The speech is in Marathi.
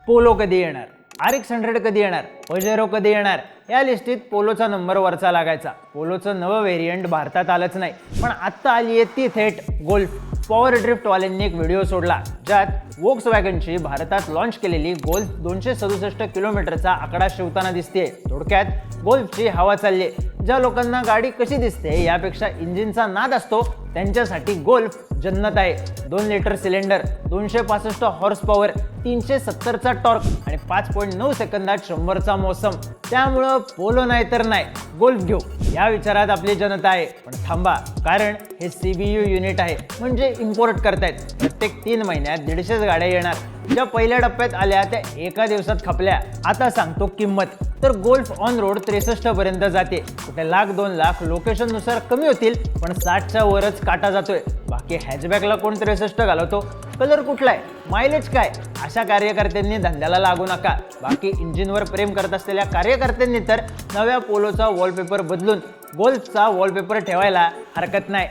पोलो कधी येणार, RX-100 कधी येणार, पजेरो कधी येणार, या लिस्टीत पोलोचा नंबर वरचा लागायचा. पोलोचं नवं व्हेरियंट भारतात आलंच नाही, पण आत्ता आली आहे ती थेट गोल्फ. पॉवर ड्रिफ्टवाल्यांनी एक व्हिडिओ सोडला ज्यात वोक्सवॅगनची भारतात लॉन्च केलेली गोल्फ 267 किलोमीटरचा आकडा शिवताना दिसते. थोडक्यात गोल्फची हवा चालली. ज्या लोकांना गाडी कशी दिसते यापेक्षा इंजिनचा नाद असतो त्यांच्यासाठी गोल्फ जन्नत आहे. 2 लिटर सिलेंडर, 265 हॉर्स पॉवर, 370चा टॉर्क आणि 5.9 सेकंदात 100चा मोसम. त्यामुळं पोलो नाही तर नाही, गोल्फ घेऊ या विचारात आपली जनता आहे. पण थांबा, कारण हे CBU युनिट आहे, म्हणजे इम्पोर्ट करतायत. प्रत्येक 3 महिन्यात 150 गाड्या येणार. ज्या पहिल्या टप्प्यात आल्या त्या एका दिवसात खपल्या. आता सांगतो किंमत. तर गोल्फ ऑन रोड 63 पर्यंत जाते. कुठे लाख 2 लाख लोकेशननुसार कमी होतील, पण 60च्या वरच काटा जातोय. बाकी हॅचबॅकला कोण 63 घालवतो? कलर कुठला आहे, मायलेज काय, अशा कार्यकर्त्यांनी धंद्याला लागू नका. बाकी इंजिनवर प्रेम करत असलेल्या कार्यकर्त्यांनी तर नव्या पोलोचा वॉलपेपर बदलून गोल्फचा वॉलपेपर ठेवायला हरकत नाही.